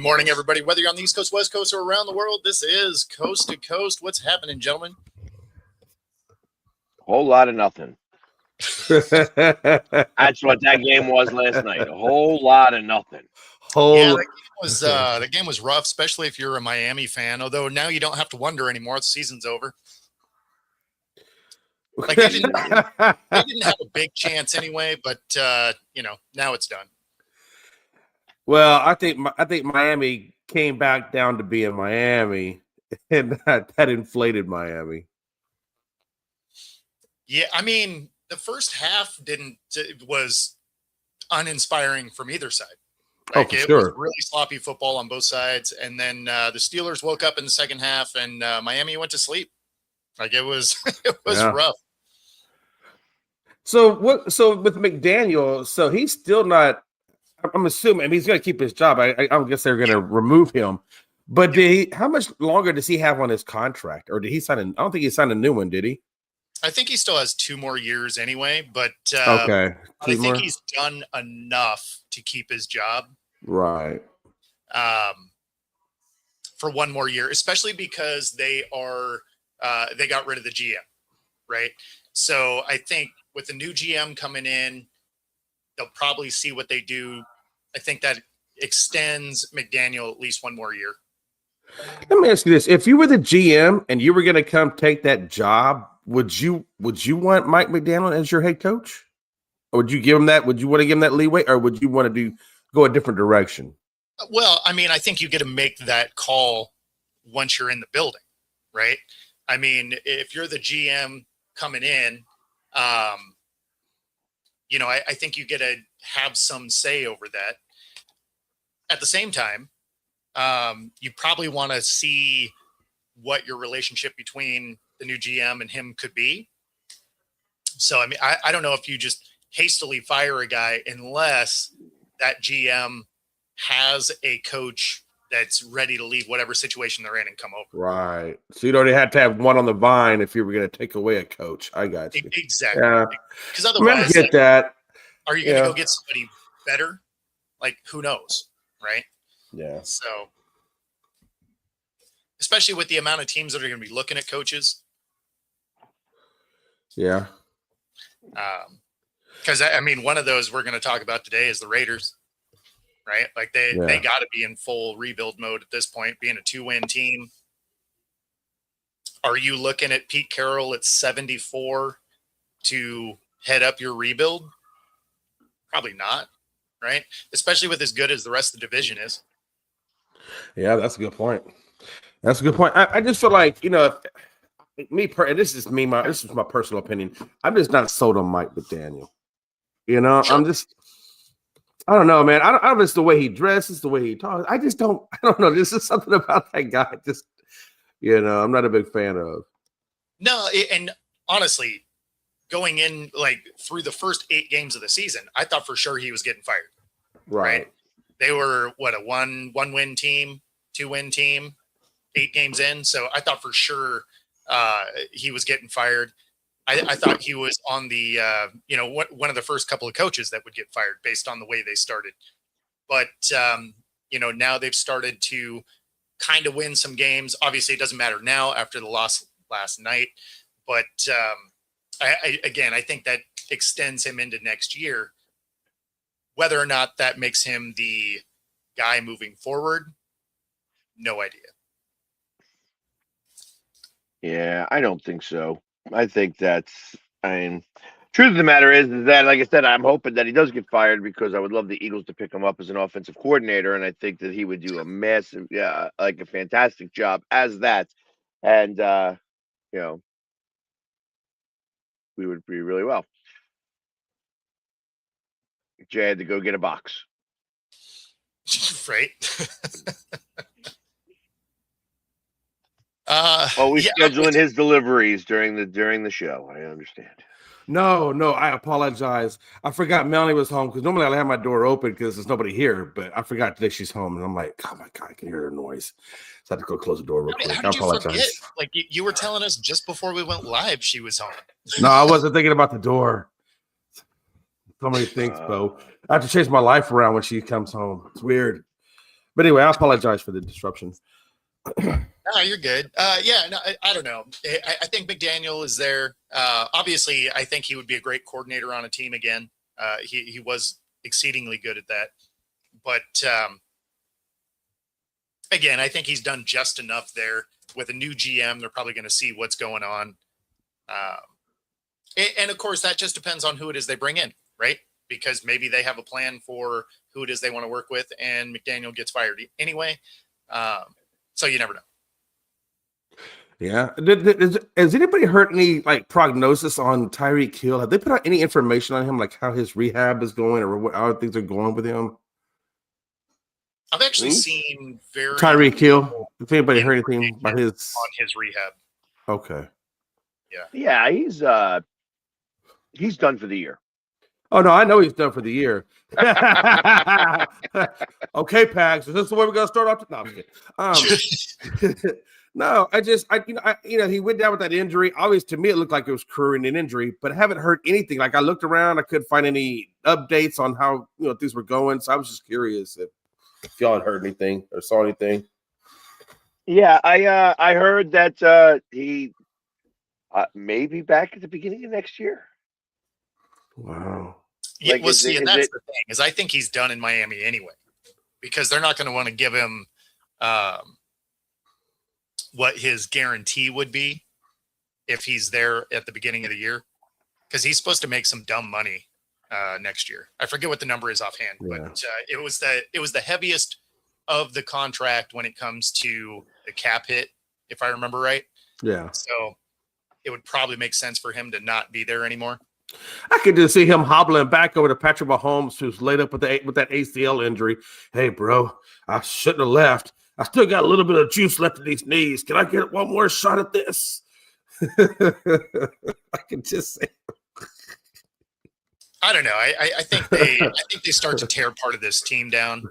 morning, everybody. Whether you're on the East Coast, West Coast, or around the world, this is Coast to Coast. What's happening, gentlemen? Whole lot of nothing. That's what that game was last night. A whole lot of nothing. The game was rough, especially if you're a Miami fan. Although now you don't have to wonder anymore. The season's over. Like they didn't have a big chance anyway, but now it's done. Well, I think Miami came back down to being Miami, and that inflated Miami. Yeah, I mean, the first half was uninspiring from either side. Like, it was really sloppy football on both sides, and then the Steelers woke up in the second half, and Miami went to sleep. Like it was rough. So with McDaniel, so he's still not. I'm assuming he's going to keep his job. I guess they're going to remove him. But how much longer does he have on his contract, or did he sign? I don't think he signed a new one, did he? I think he still has 2 more years anyway. But okay, I think he's done enough to keep his job. Right. For 1 more year, especially because they got rid of the GM, right? So I think with the new GM coming in, they'll probably see what they do. I think that extends McDaniel at least 1 more year. Let me ask you this: if you were the GM and you were going to come take that job, would you want Mike McDaniel as your head coach, or would you give him that? Would you want to give him that leeway, or would you want to go a different direction? Well, I mean, I think you get to make that call once you're in the building, right? I mean, if you're the GM coming in, I think you get to have some say over that. At the same time, you probably want to see what your relationship between the new GM and him could be. So, I mean, I don't know if you just hastily fire a guy unless that GM has a coach that's ready to leave whatever situation they're in and come over. Right. So you'd already had to have one on the vine if you were going to take away a coach. I got you. Exactly. Yeah. Because otherwise, I get that. Are you going to go get somebody better? Like, who knows, right? Yeah. So, especially with the amount of teams that are going to be looking at coaches. Yeah. Because, I mean, one of those we're going to talk about today is the Raiders, right? Like, they got to be in full rebuild mode at this point, being a 2-win team. Are you looking at Pete Carroll at 74 to head up your rebuild? Probably not, right? Especially with as good as the rest of the division is. Yeah, that's a good point. That's a good point. I just feel like, this is my personal opinion. I'm just not sold on Mike McDaniel. Sure. I don't know, man. I don't know if it's the way he dresses, the way he talks. I don't know. This is something about that guy. I'm not a big fan of. No, and honestly, going in through the first 8 games of the season, I thought for sure he was getting fired. Right? They were a one-win team, 2-win team, 8 games in. So I thought for sure he was getting fired. I thought he was on the one of the first couple of coaches that would get fired based on the way they started. But now they've started to kind of win some games. Obviously, it doesn't matter now after the loss last night. But I think that extends him into next year. Whether or not that makes him the guy moving forward, no idea. Yeah, I don't think so. I think truth of the matter is that, like I said, I'm hoping that he does get fired because I would love the Eagles to pick him up as an offensive coordinator, and I think that he would do a fantastic job as that. And, we would be really well. Jay had to go get a box. Right. Scheduling his deliveries during the show. I understand. No, I apologize. I forgot Melanie was home because normally I have my door open because there's nobody here, but I forgot today she's home, and I'm like, oh my God, I can hear her noise. So I had to go close the door real quick. How did you forget? Like you were telling us just before we went live, she was home. No, I wasn't thinking about the door. So many things, Bo. I have to change my life around when she comes home. It's weird. But anyway, I apologize for the disruption. No, you're good. Yeah, no, I don't know. I think McDaniel is there. Obviously, I think he would be a great coordinator on a team again. He was exceedingly good at that. But again, I think he's done just enough there. With a new GM, they're probably going to see what's going on. And of course, that just depends on who it is they bring in, right? Because maybe they have a plan for who it is they want to work with, and McDaniel gets fired anyway. So you never know. Yeah. Has anybody heard any like prognosis on Tyreek Hill? Have they put out any information on him, like how his rehab is going or what how things are going with him? I've actually seen very Tyreek Hill. If anybody heard anything about his on his rehab. Okay. Yeah, he's done for the year. Oh no, I know he's done for the year. Okay, Pags. Is this the way we're gonna start off? No, I'm kidding. No, he went down with that injury. Always to me, it looked like it was curing an injury, but I haven't heard anything. Like I looked around, I couldn't find any updates on how things were going. So I was just curious if y'all had heard anything or saw anything. Yeah, I heard that he may be back at the beginning of next year. Wow. Yeah, Like, well, see, and that's the thing is, I think he's done in Miami anyway, because they're not going to want to give him what his guarantee would be if he's there at the beginning of the year, because he's supposed to make some dumb money next year. I forget what the number is offhand, but it was the heaviest of the contract when it comes to the cap hit, if I remember right. Yeah. So it would probably make sense for him to not be there anymore. I could just see him hobbling back over to Patrick Mahomes, who's laid up with that ACL injury. Hey, bro, I shouldn't have left. I still got a little bit of juice left in these knees. Can I get one more shot at this? I can just say. I don't know. I think they start to tear part of this team down.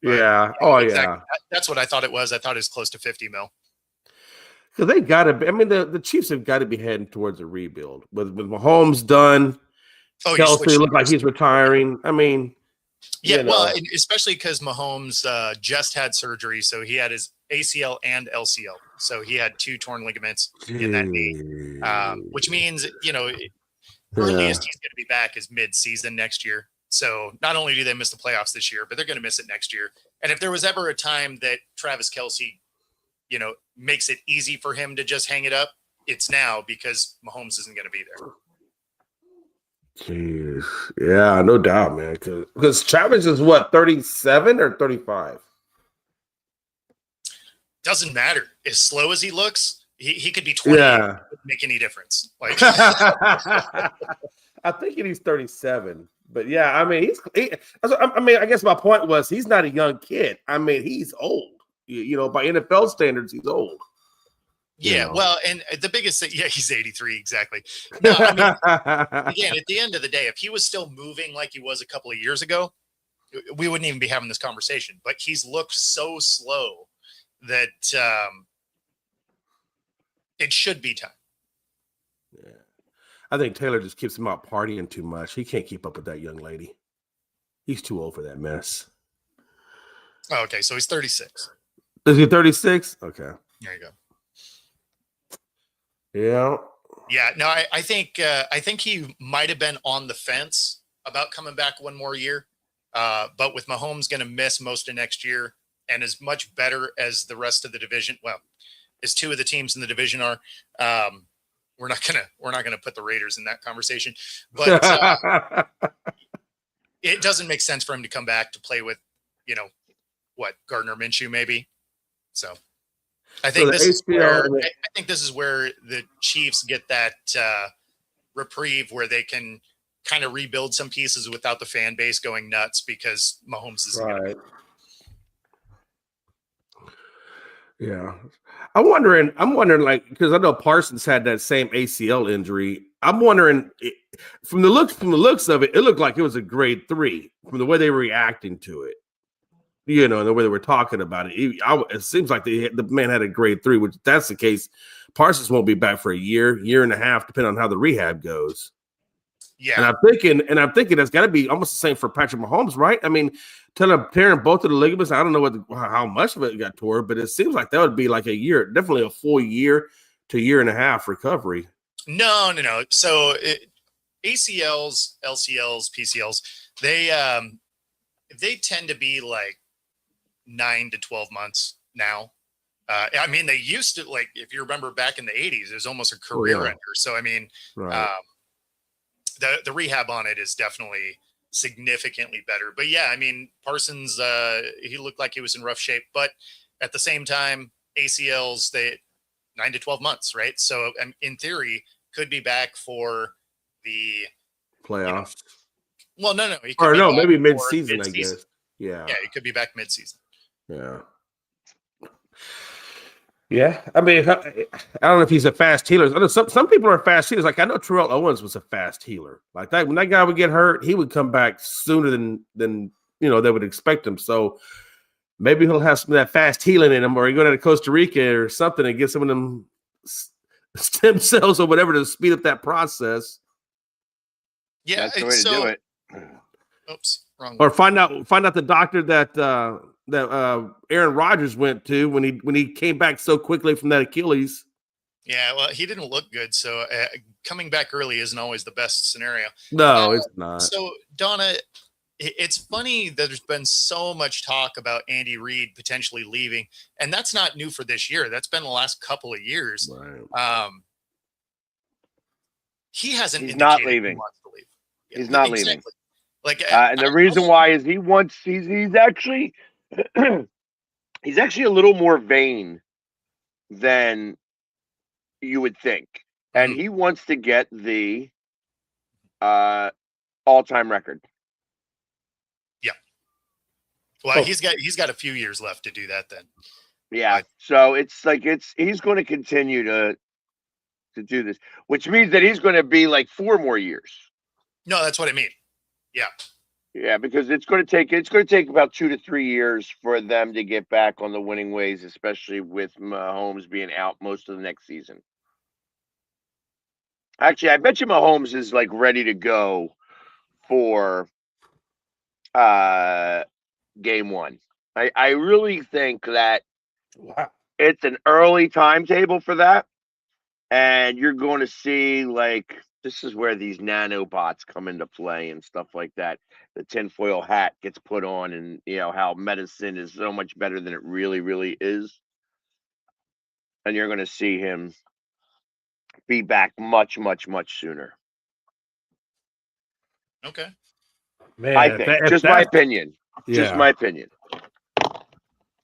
Yeah. Oh, exactly. yeah. That's what I thought it was. I thought it was close to 50 mil. Because they got to be. I mean, the Chiefs have got to be heading towards a rebuild. With Mahomes done, Kelsey looked like he's retiring. I mean, yeah, well, especially because Mahomes just had surgery, so he had his ACL and LCL, so he had 2 torn ligaments in that knee, which means earliest he's going to be back is mid-season next year. So not only do they miss the playoffs this year, but they're going to miss it next year. And if there was ever a time that Travis Kelce, makes it easy for him to just hang it up, it's now, because Mahomes isn't going to be there. Jeez. Yeah, no doubt, man. Because Travis is what, 37 or 35? Doesn't matter. As slow as he looks, he could be 20. Yeah. It wouldn't make any difference. Like, I think he's 37. But yeah, I mean, I guess my point was he's not a young kid. I mean, he's old. By NFL standards, he's old. Yeah, well, and the biggest thing, he's 83, exactly. No, I mean, again, at the end of the day, if he was still moving like he was a couple of years ago, we wouldn't even be having this conversation. But he's looked so slow that it should be time. Yeah, I think Taylor just keeps him out partying too much. He can't keep up with that young lady. He's too old for that mess. Oh, okay, so he's 36. Is he 36? Okay. There you go. Yeah. Yeah. No, I think he might have been on the fence about coming back one more year. But with Mahomes going to miss most of next year, and as much better as the rest of the division, well, as 2 of the teams in the division are, we're not gonna put the Raiders in that conversation. But it doesn't make sense for him to come back to play with, Gardner Minshew maybe. So I think this is where the Chiefs get that reprieve where they can kind of rebuild some pieces without the fan base going nuts because Mahomes isn't going to be. Yeah. I'm wondering, like, because I know Parsons had that same ACL injury. I'm wondering, from the looks of it, it looked like it was a grade 3 from the way they were reacting to it. And the way they were talking about it. It seems like the man had a grade 3, which if that's the case, Parsons won't be back for a year and a half, depending on how the rehab goes. Yeah. And I'm thinking that's got to be almost the same for Patrick Mahomes, right? I mean, tearing both of the ligaments, I don't know how much of it got tore, but it seems like that would be like a year, definitely a full year to year and a half recovery. No. So ACLs, LCLs, PCLs, they tend to be like 9 to 12 months now. I mean, they used to, like, if you remember back in the 80s, it was almost a career ender. So, I mean, Right. The rehab on it is definitely significantly better. But yeah, I mean, Parsons, he looked like he was in rough shape, but at the same time, ACLs, 9 to 12 months, right? So in theory, could be back for the Playoffs. Well, no. He could Or be no, back maybe for mid-season, I guess. Yeah. Yeah, he could be back mid-season. Yeah. Yeah, I mean, I don't know if he's a fast healer. I know some people are fast healers. Like I know Terrell Owens was a fast healer. Like that, when that guy would get hurt, he would come back sooner than they would expect him. So maybe he'll have some of that fast healing in him, or he go down to Costa Rica or something and get some of them stem cells or whatever to speed up that process. Yeah, that's the way to do it. Oops, wrong. Or find out the doctor that Aaron Rodgers went to when he came back so quickly from that Achilles. Yeah, well, he didn't look good, so coming back early isn't always the best scenario. No, it's not. So, Donna, it's funny that there's been so much talk about Andy Reid potentially leaving, and that's not new for this year. That's been the last couple of years. Right. He hasn't. He's not indicated leaving. He wants to leave. He's not Exactly. leaving. Like, and the reason why is he's actually he's actually a little more vain than you would think, and he wants to get the all-time record. Yeah. Well, he's got a few years left to do that then. Yeah. So it's like he's going to continue to do this, which means that he's going to be like 4 more years. No, that's what I mean. Yeah. Yeah, because it's going to take about 2 to 3 years for them to get back on the winning ways, especially with Mahomes being out most of the next season. Actually, I bet you Mahomes is like ready to go for game 1. I really think that it's an early timetable for that, and you're going to see like. This is where these nanobots come into play and stuff like that. The tinfoil hat gets put on, and how medicine is so much better than it really, really is. And you're going to see him be back much, much, much sooner. Okay. Man, I think. Just my opinion. Yeah. Just my opinion.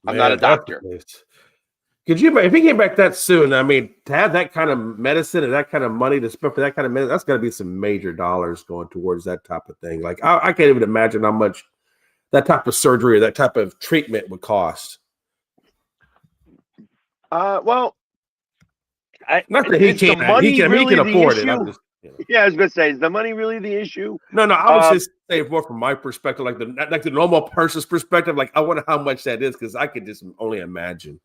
I'm not a doctor. Could you, if he came back that soon? I mean, to have that kind of medicine and that kind of money to spend for that kind of medicine, that's got to be some major dollars going towards that type of thing. Like, I can't even imagine how much that type of surgery or that type of treatment would cost. Well, not that he can afford it. Yeah, I was gonna say, is the money really the issue? No, I was just saying more from my perspective, like the normal person's perspective. Like, I wonder how much that is, because I could just only imagine.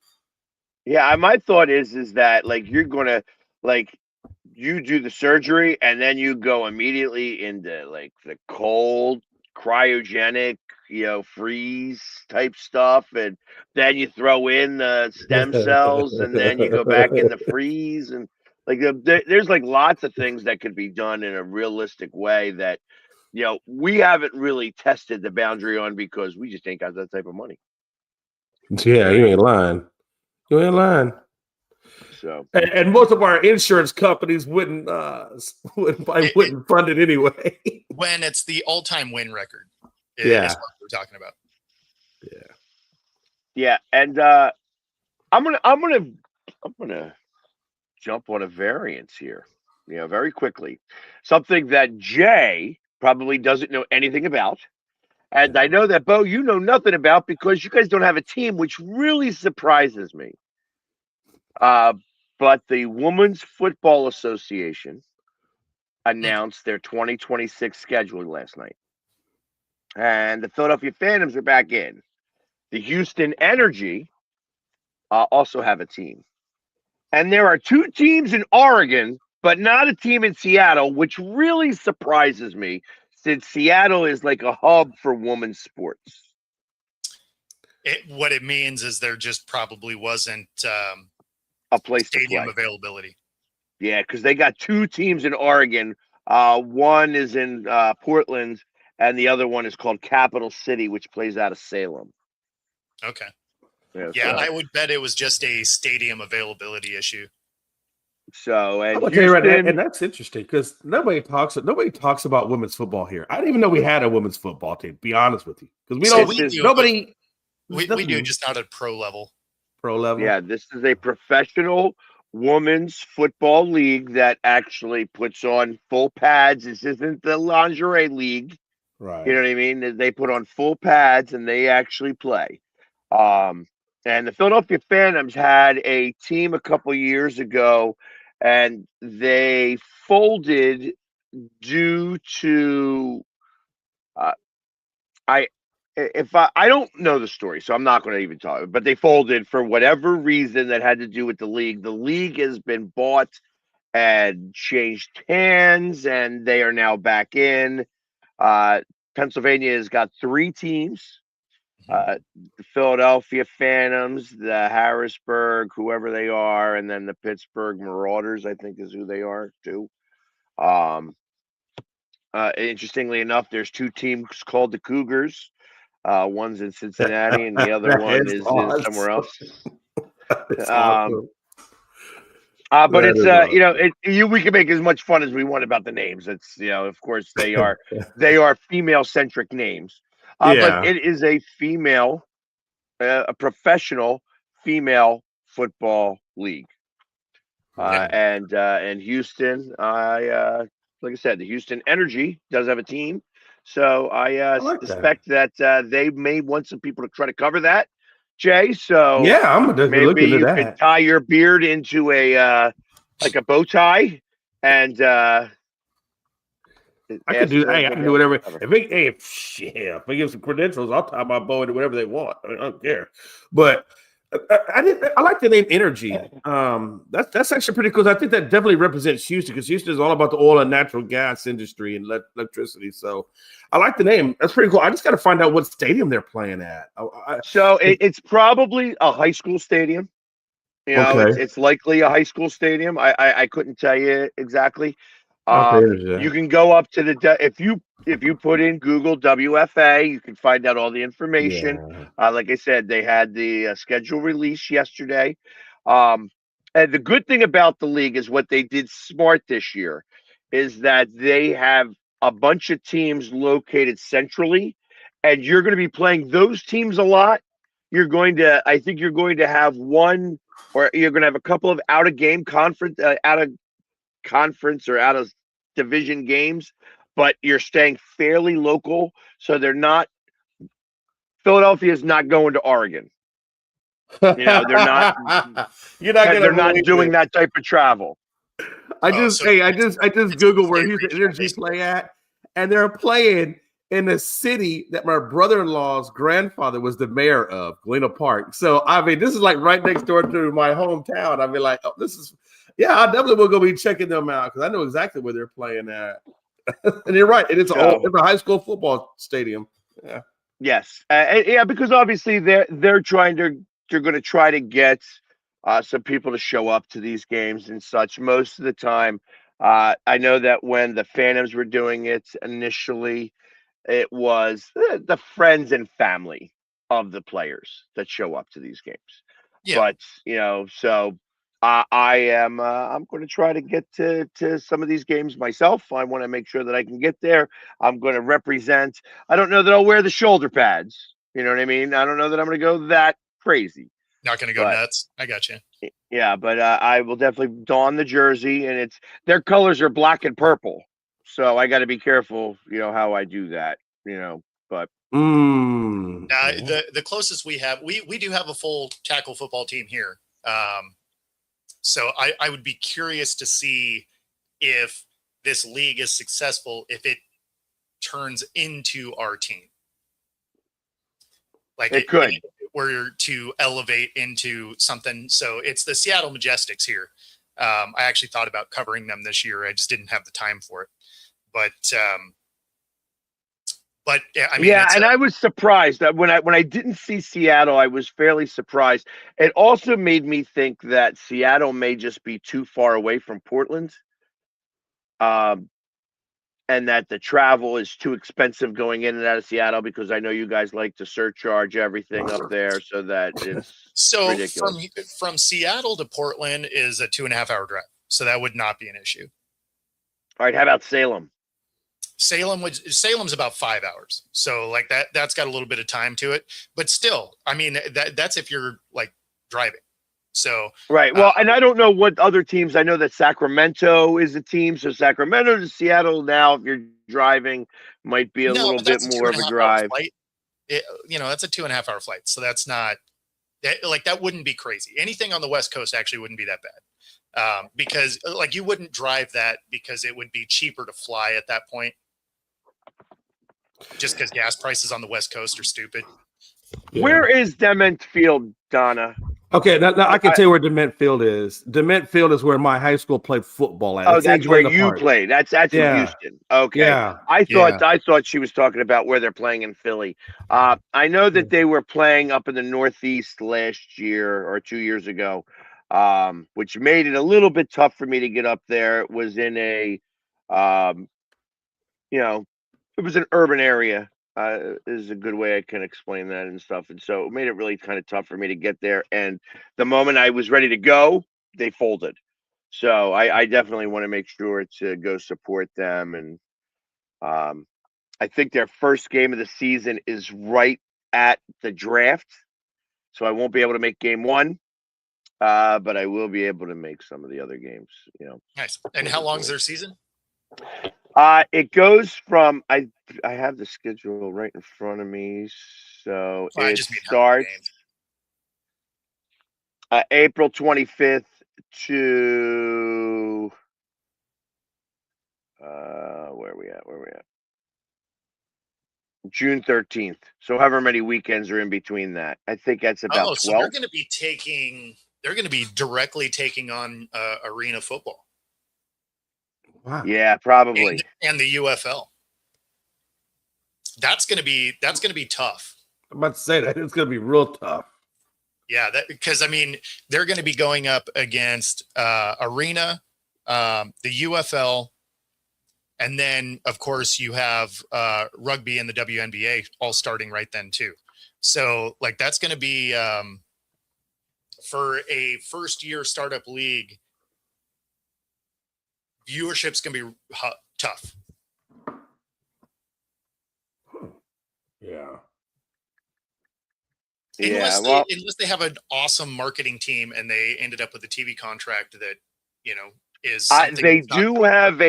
Yeah, my thought is that like you're gonna you do the surgery and then you go immediately into like the cold cryogenic freeze type stuff, and then you throw in the stem cells and then you go back in the freeze, and like there's like lots of things that could be done in a realistic way that we haven't really tested the boundary on, because we just ain't got that type of money. Yeah, you ain't lying. You ain't lying. So, and most of our insurance companies wouldn't fund it anyway. When it's the all-time win record, is what we're talking about. Yeah, and I'm gonna jump on a variance here, very quickly. Something that Jay probably doesn't know anything about. And I know that, Bo, you know nothing about, because you guys don't have a team, which really surprises me. But the Women's Football Association announced their 2026 schedule last night. And the Philadelphia Phantoms are back in. The Houston Energy also have a team. And there are 2 teams in Oregon but not a team in Seattle, which really surprises me since Seattle is like a hub for women's sports. What it means is there just probably wasn't A place to stadium play. availability. Yeah, because they got 2 teams in Oregon. One is in Portland, and the other one is called Capital City, which plays out of Salem. Okay. Yeah, Yeah, so, I would bet it was just a stadium availability issue. so I'm and gonna tell you right now, Houston, and that's interesting because nobody talks about women's football here. I didn't even know we had a women's football team. Be honest with you, because we So don't. we do, Nobody. we do, just not at pro level. pro level. yeah, this is a professional women's football league that actually puts on full pads. This isn't the lingerie league. Right. You know what I mean? They put on full pads and they actually play. And the Philadelphia Phantoms had a team a couple years ago, and they folded due to I I don't know the story, so I'm not going to even talk. But they folded for whatever reason that had to do with the league. The league has been bought and changed hands, and they are now back in. Pennsylvania has got 3 teams: the Philadelphia Phantoms, the Harrisburg, whoever they are, and then the Pittsburgh Marauders, I think is who they are too. Um, Interestingly enough, there's 2 teams called the Cougars. One's in Cincinnati, and the other That one is is awesome. somewhere else. It's Um, awesome. But That it's is awesome. we can make as much fun as we want about the names. It's of course they are female centric names. But Yeah. it is a professional female football league. And Houston, like I said, the Houston Energy does have a team, so I like that. suspect that they may want some people to try to cover that, Jay. So Yeah, I'm gonna look maybe into you could that. tie your beard into a like a bow tie and I can do. Hey, I can do whatever. Cover. If they give some credentials, I'll tie my bow into whatever they want. I don't care. But I like the name Energy. That's actually pretty cool. I think that definitely represents Houston because Houston is all about the oil and natural gas industry and electricity. So I like the name. That's pretty cool. I just got to find out what stadium they're playing at. So it's probably a high school stadium. Okay. It's likely a high school stadium. I couldn't tell you exactly. You can go up to if you put in Google WFA, you can find out all the information. Yeah. Like I said, they had the schedule release yesterday. And the good thing about the league is what they did smart this year is that they have a bunch of teams located centrally, and you're going to be playing those teams a lot. I think you're going to have one, or you're going to have a couple of out of conference or out of division games, but you're staying fairly local. So Philadelphia is not going to Oregon. They're not. They're not doing that type of travel. I just Google where Houston Energy play at, and they're playing in a city that my brother-in-law's grandfather was the mayor of, Galena Park. So I mean, this is like right next door to my hometown. I mean, like, oh, I definitely will go be checking them out because I know exactly where they're playing at. And you're right, it's a high school football stadium. Yeah. Yes, because obviously they're going to try to get some people to show up to these games and such. Most of the time, I know that when the Phantoms were doing it initially, it was the friends and family of the players that show up to these games. Yeah. But so I'm going to try to get to some of these games myself. I want to make sure that I can get there. I'm going to represent. I don't know that I'll wear the shoulder pads. You know what I mean? I don't know that I'm going to go that crazy. Not going to go nuts. I got you. Yeah, but I will definitely don the jersey, and their colors are black and purple. So I got to be careful, how I do that, but. Now, the closest we have, we do have a full tackle football team here. So I would be curious to see if this league is successful, if it turns into our team. Like it could. Were to elevate into something. So it's the Seattle Majestics here. I actually thought about covering them this year. I just didn't have the time for it. But yeah, I mean, yeah, and I was surprised that when I didn't see Seattle, I was fairly surprised. It also made me think that Seattle may just be too far away from Portland, and that the travel is too expensive going in and out of Seattle, because I know you guys like to surcharge everything up there, so that it's so ridiculous. from Seattle to Portland is a 2.5 hour drive, so that would not be an issue. All right, how about Salem? Salem's about 5 hours, so like that's got a little bit of time to it, but still, I mean, that's if you're like driving. So right, well, and I don't know what other teams. I know that Sacramento is a team, so Sacramento to Seattle now, if you're driving, might be a no, little but bit that's more of a drive. flight. That's a 2.5 hour flight, so that's not that wouldn't be crazy. Anything on the West Coast actually wouldn't be that bad, because like you wouldn't drive that because it would be cheaper to fly at that point. Just because gas prices on the West Coast are stupid. Yeah. Where is Dement Field, Donna? Okay, now I can tell you where Dement Field is. Dement Field is where my high school played football at. Oh, It's in that's where Galena you Park. play. That's in Houston. Okay. Yeah. I thought she was talking about where they're playing in Philly. I know that they were playing up in the Northeast last year or 2 years ago, which made it a little bit tough for me to get up there. It was in a, it was an urban area. Is a good way I can explain that and stuff. And so it made it really kind of tough for me to get there. And the moment I was ready to go, they folded. So I definitely want to make sure to go support them. And I think their first game of the season is right at the draft. So I won't be able to make game one, but I will be able to make some of the other games, Nice. And how long is their season? It goes from I have the schedule right in front of me, so it starts April 25th to where are we at? June 13th. So however many weekends are in between that. I think that's about 12. So they're going to be directly taking on arena football. Wow. Yeah, probably. And the UFL. That's going to be tough. I'm about to say that it's going to be real tough. Yeah, because I mean, they're going to be going up against Arena, the UFL, and then of course you have rugby and the WNBA all starting right then too. So like that's going to be for a first year startup league. Viewership's going to be tough. Yeah. Unless they have an awesome marketing team and they ended up with a TV contract that is they do have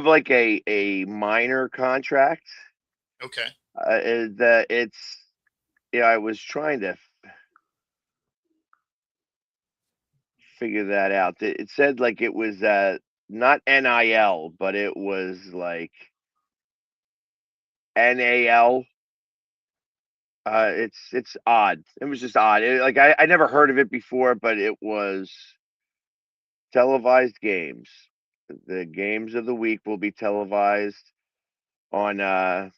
like a minor contract. Okay. That it's I was trying to figure that out. It said like it was not NIL, but it was like NAL. It's odd. It was just odd. I never heard of it before, but it was televised games. The games of the week will be televised on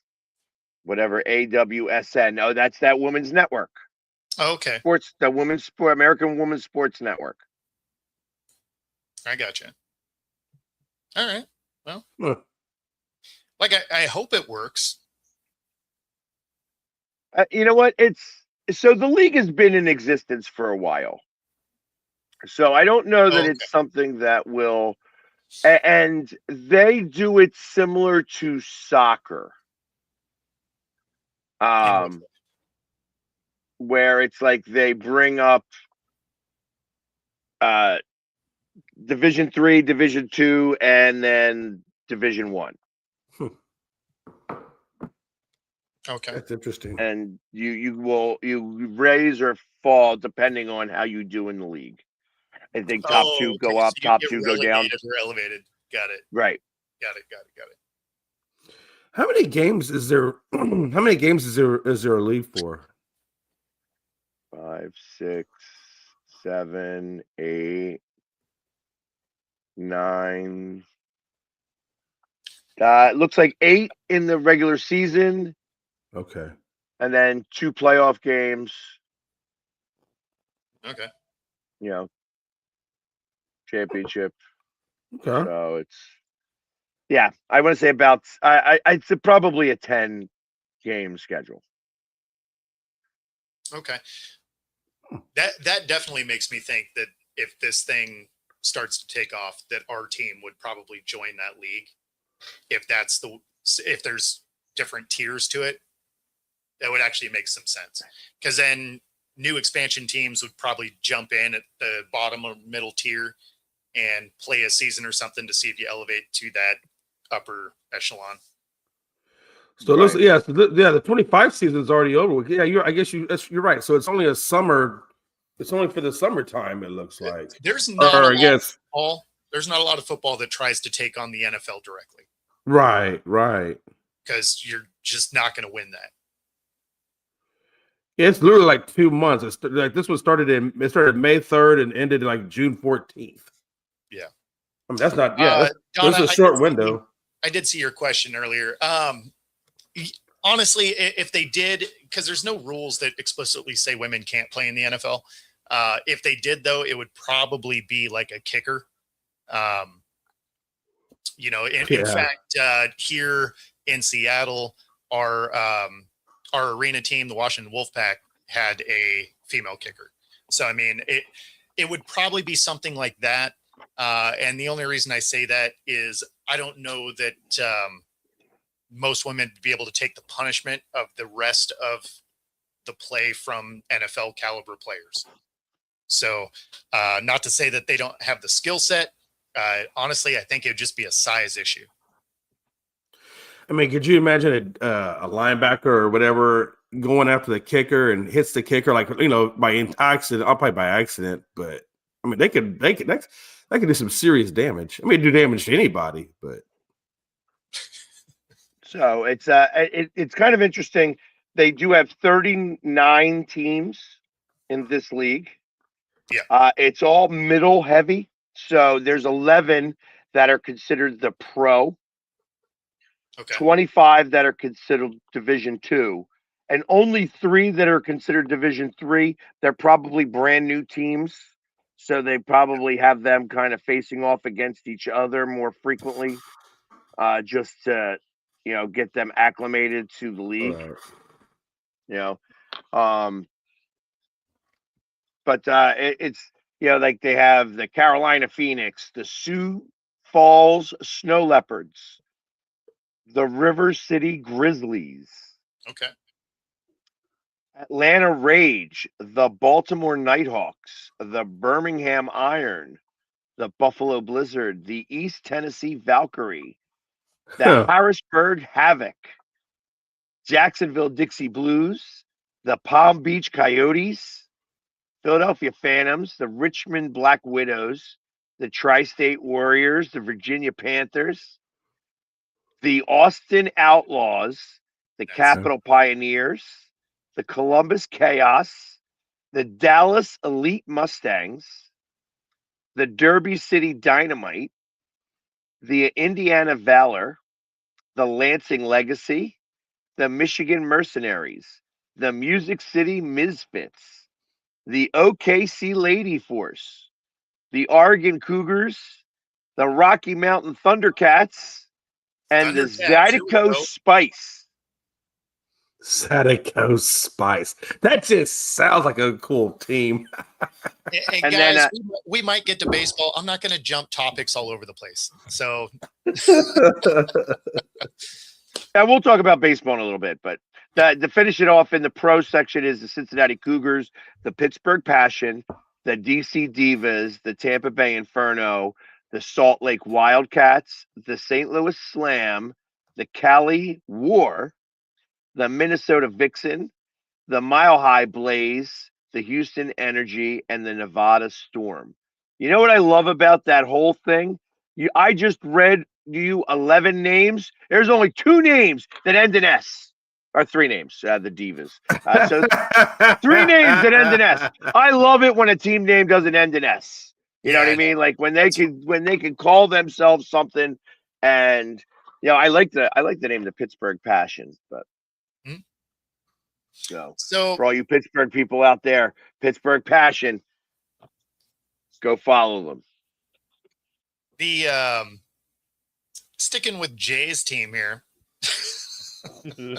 whatever AWSN. Oh, that's that women's network. Oh, okay. American Women's Sports Network. I gotcha. All right. Well, I hope it works. You know what? So the league has been in existence for a while. So I don't know that it's something that will, and they do it similar to soccer. Where it's like they bring up Division 3, Division 2, and then Division 1. Okay, that's interesting. And you raise or fall depending on how you do in the league. I think top two go up, top two go down. Or elevated. Got it. Right. Got it. How many games is there? How many games is there a league for? 5, 6, 7, 8, 9. It looks like 8 in the regular season, Okay. and then 2 playoff games. Okay. You know, championship. Okay. So it's, yeah, I want to say about it's probably a 10 game schedule. Okay. That definitely makes me think that if this thing starts to take off, that our team would probably join that league. If there's different tiers to it, that would actually make some sense. Because then new expansion teams would probably jump in at the bottom or middle tier and play a season or something to see if you elevate to that upper echelon. So Right. the 25 season is already over with. Yeah, you're right. So it's only a summer. It's only for the summertime. It looks like. There's not Or, a I lot guess. of football. There's not a lot of football that tries to take on the NFL directly Right. because you're just not going to win that. Yeah, it's literally like 2 months. It's like it started May 3rd and ended like June 14th. Yeah. I mean, that's not, Donna, that's a short window. I did see your question earlier. Honestly, if they did, because there's no rules that explicitly say women can't play in the NFL. If they did, though, it would probably be like a kicker. In fact, here in Seattle, our arena team, the Washington Wolfpack, had a female kicker. So, I mean, it would probably be something like that. And the only reason I say that is I don't know that most women would be able to take the punishment of the rest of the play from NFL caliber players. So not to say that they don't have the skill set. Honestly, I think it would just be a size issue. I mean, could you imagine a linebacker or whatever going after the kicker and hits the kicker by accident? I'll probably by accident, but I mean, they could do some serious damage. I mean, do damage to anybody, but. So it's kind of interesting. They do have 39 teams in this league. Yeah. It's all middle heavy. So there's 11 that are considered the pro. Okay. 25 that are considered Division 2, and only 3 that are considered Division 3. They're probably brand new teams, so they probably have them kind of facing off against each other more frequently, just to get them acclimated to the league. But it's like they have the Carolina Phoenix, the Sioux Falls Snow Leopards, the River City Grizzlies. Okay. Atlanta Rage, the Baltimore Nighthawks, the Birmingham Iron, the Buffalo Blizzard, the East Tennessee Valkyrie, the Harrisburg Havoc, Jacksonville Dixie Blues, the Palm Beach Coyotes, Philadelphia Phantoms, the Richmond Black Widows, the Tri-State Warriors, the Virginia Panthers, the Austin Outlaws, the Capitol Pioneers, the Columbus Chaos, the Dallas Elite Mustangs, the Derby City Dynamite, the Indiana Valor, the Lansing Legacy, the Michigan Mercenaries, the Music City Misfits, the OKC Lady Force, the Oregon Cougars, the Rocky Mountain Thundercats, and the Zydeco Spice. Zydeco Spice. That just sounds like a cool team. And guys, then, we might get to baseball. I'm not going to jump topics all over the place. So, yeah, we'll talk about baseball in a little bit. But to finish it off in the pro section is the Cincinnati Cougars, the Pittsburgh Passion, the DC Divas, the Tampa Bay Inferno, the Salt Lake Wildcats, the St. Louis Slam, the Cali War, the Minnesota Vixen, the Mile High Blaze, the Houston Energy, and the Nevada Storm. You know what I love about that whole thing? I just read you 11 names. There's only 2 names that end in S. Or 3 names, the Divas. So 3 names that end in S. I love it when a team name doesn't end in S. You know what I mean? Like when they can call themselves something, and I like the name the Pittsburgh Passion, but so for all you Pittsburgh people out there, Pittsburgh Passion, go follow them. The sticking with Jay's team here. you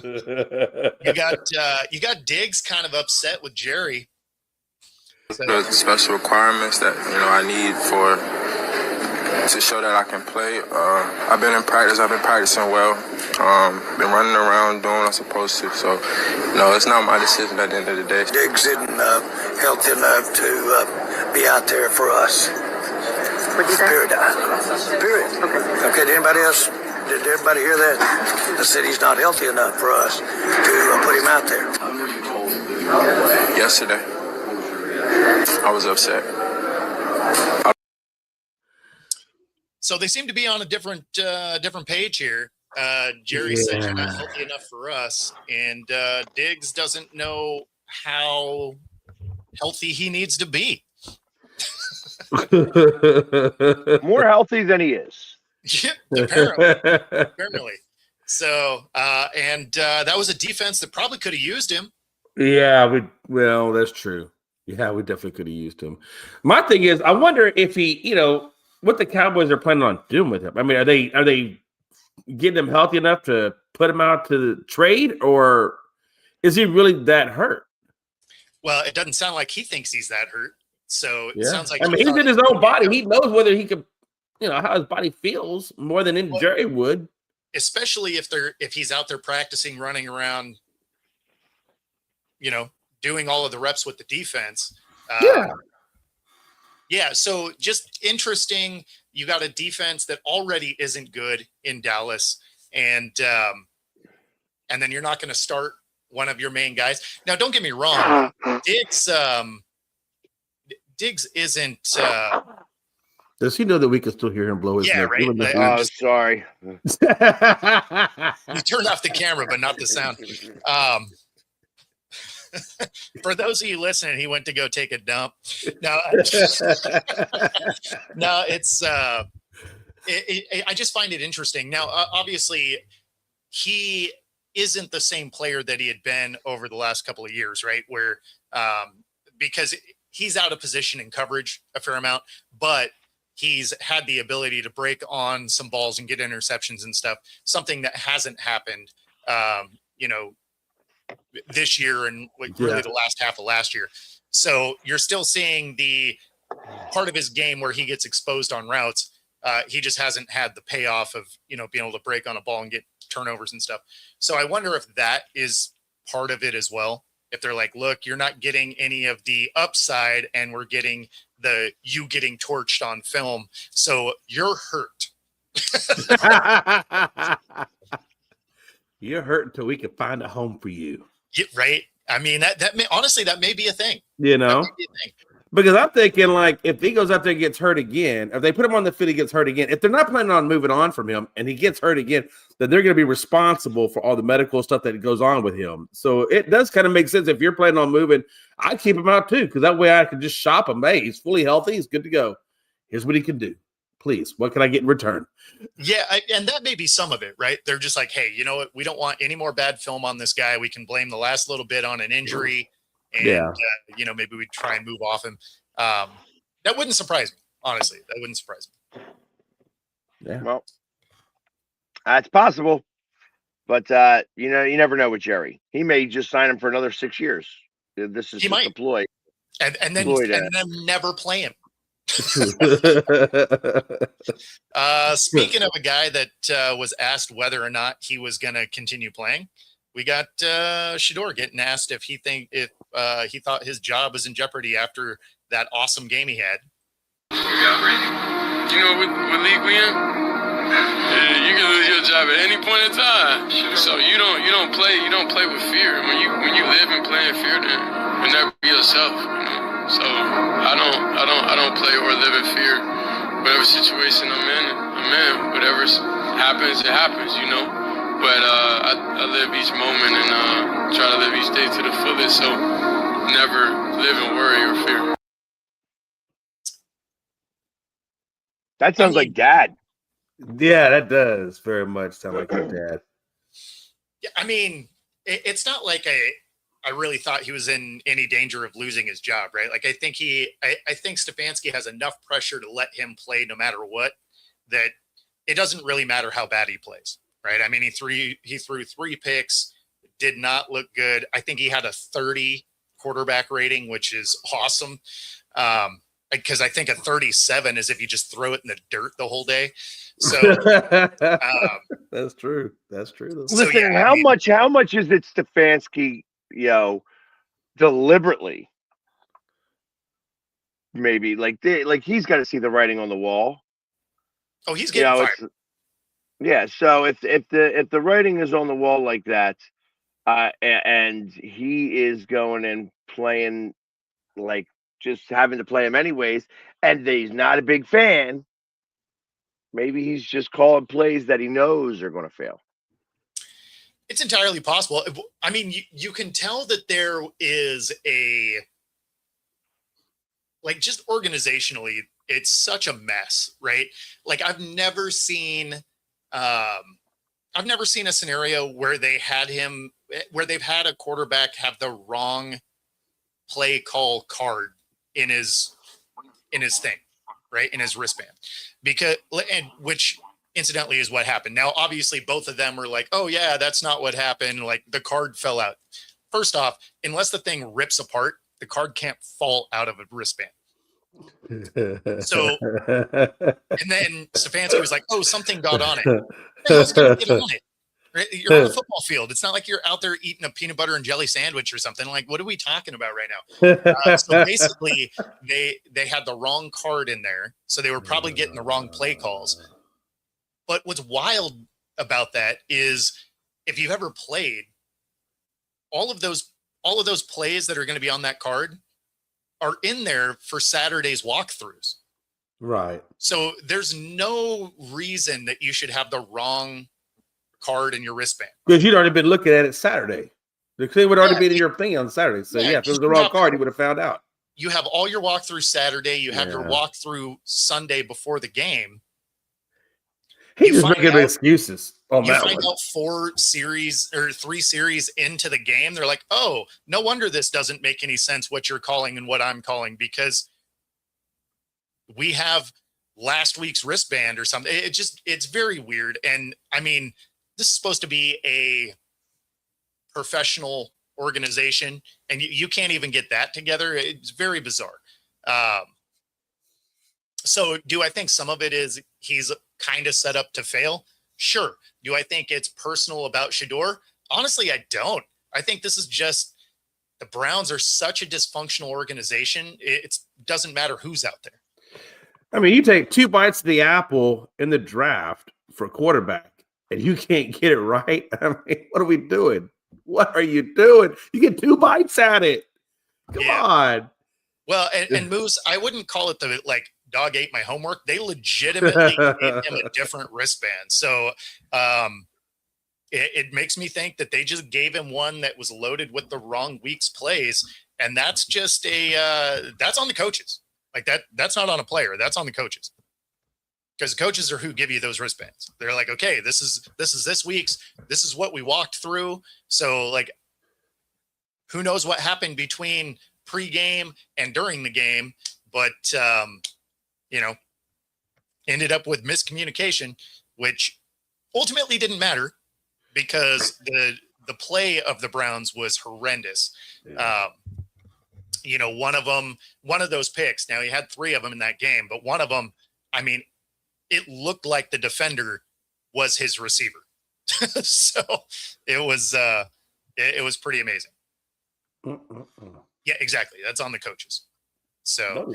got Diggs kind of upset with Jerry. The special requirements that I need to show that I can play. I've been in practice. I've been practicing well. Been running around doing what I'm supposed to. So, it's not my decision at the end of the day. Diggs isn't healthy enough to be out there for us. What'd you say? Period. Okay. Did anybody else? Did everybody hear that? The city's not healthy enough for us to put him out there. Yesterday, I was upset. So they seem to be on a different page here. Jerry said you're not healthy enough for us, and Diggs doesn't know how healthy he needs to be. More healthy than he is. Yeah, apparently. So, that was a defense that probably could have used him. Yeah, that's true. Yeah, we definitely could have used him. My thing is, I wonder if he, what the Cowboys are planning on doing with him. I mean, are they getting him healthy enough to put him out to the trade, or is he really that hurt? Well, it doesn't sound like he thinks he's that hurt. So it sounds like he's in his own body. He knows whether he could, how his body feels more than Jerry would. Especially if he's out there practicing, running around, doing all of the reps with the defense. Yeah. So just interesting. You got a defense that already isn't good in Dallas, and then you're not going to start one of your main guys. Now, don't get me wrong. Diggs isn't. Does he know that we can still hear him blow his neck? Right. Sorry. You turned off the camera, but not the sound. For those of you listening, he went to go take a dump. No, it's. I just find it interesting. Now, obviously, he isn't the same player that he had been over the last couple of years, right? Where, because he's out of position in coverage a fair amount, but he's had the ability to break on some balls and get interceptions and stuff, something that hasn't happened, this year and really the last half of last year. So you're still seeing the part of his game where he gets exposed on routes. He just hasn't had the payoff of, being able to break on a ball and get turnovers and stuff. So I wonder if that is part of it as well. If they're like, look, you're not getting any of the upside and we're getting you getting torched on film. So you're hurt. You're hurt until we can find a home for you. Yeah, right. I mean, that may, honestly, that may be a thing. Because I'm thinking, like, if he goes out there and gets hurt again, if they put him on the field, he gets hurt again. If they're not planning on moving on from him and he gets hurt again, then they're going to be responsible for all the medical stuff that goes on with him. So it does kind of make sense. If you're planning on moving, I keep him out too, because that way I can just shop him. Hey, he's fully healthy. He's good to go. Here's what he can do. Please, what can I get in return? Yeah, and that may be some of it, right? They're just like, hey, you know what? We don't want any more bad film on this guy. We can blame the last little bit on an injury. And, maybe we try and move off him. That wouldn't surprise me, honestly. That wouldn't surprise me. Yeah. Well, it's possible. But, you never know with Jerry. He may just sign him for another 6 years. This is just a ploy. And then never play him. Speaking of a guy that was asked whether or not he was going to continue playing, we got Shedeur getting asked if he thought his job was in jeopardy after that awesome game he had. You know what league we in? Yeah, you can lose your job at any point in time. So you don't play with fear. When you live and play in fear, then you'll never be yourself. So I don't play or live in fear. Whatever situation I'm in. Whatever happens, it happens. But I live each moment and try to live each day to the fullest. So never live in worry or fear. That sounds like Dad. Yeah, that does very much sound like your dad. Yeah, I mean, it's not like I really thought he was in any danger of losing his job, right? Like I think Stefanski has enough pressure to let him play no matter what, that it doesn't really matter how bad he plays, right? I mean, he threw 3 picks, did not look good. I think he had a 30 quarterback rating, which is awesome. Because I think a 37 is if you just throw it in the dirt the whole day. So that's true. That's true. Listen, yeah, how much is it Stefanski, deliberately? Maybe like he's got to see the writing on the wall. Oh, he's getting fired. Yeah. So if the writing is on the wall like that, and he is going and playing like just having to play him anyways, and he's not a big fan, maybe he's just calling plays that he knows are going to fail. It's entirely possible. I mean, you can tell that there is just organizationally, it's such a mess, right? Like I've never seen a scenario where they've had a quarterback have the wrong play call card in his thing, right? In his wristband, which incidentally is what happened. Now, obviously both of them are like, oh yeah, that's not what happened. Like the card fell out. First off, unless the thing rips apart, the card can't fall out of a wristband. So, and then Stefanski was like, oh, something got on it. What's going to get on it? You're on a football field. It's not like you're out there eating a peanut butter and jelly sandwich or something. Like, what are we talking about right now? So basically, they had the wrong card in there, so they were probably getting the wrong play calls. But what's wild about that is, if you've ever played, all of those plays that are going to be on that card are in there for Saturday's walkthroughs. Right. So there's no reason that you should have the wrong card in your wristband, because you'd already been looking at it Saturday. The thing would already be in your thing on Saturday. So if it was the wrong card, you would have found out. You have all your walkthrough Saturday. You have your walkthrough Sunday before the game. He's just making excuses. You find out 3 series into the game, they're like, oh, no wonder this doesn't make any sense what you're calling and what I'm calling, because we have last week's wristband or something. It's very weird. And I mean, this is supposed to be a professional organization, and you can't even get that together. It's very bizarre. So do I think some of it is he's kind of set up to fail? Sure. Do I think it's personal about Shedeur? Honestly, I don't. I think this is just, the Browns are such a dysfunctional organization. It doesn't matter who's out there. I mean, you take 2 bites of the apple in the draft for a quarterback, and you can't get it right. I mean, what are we doing? What are you doing? You get 2 bites at it. Come on. Well, and Moose, I wouldn't call it the dog ate my homework. They legitimately gave him a different wristband. So it makes me think that they just gave him one that was loaded with the wrong week's plays. And that's just that's on the coaches. Like that's not on a player. That's on the coaches. Because the coaches are who give you those wristbands. They're like, okay, this is this week's, this is what we walked through. So who knows what happened between pregame and during the game, but ended up with miscommunication, which ultimately didn't matter because the play of the Browns was horrendous. Yeah. One of those picks, now he had 3 of them in that game, but one of them, I mean, it looked like the defender was his receiver. So it was pretty amazing. Yeah, exactly. That's on the coaches. So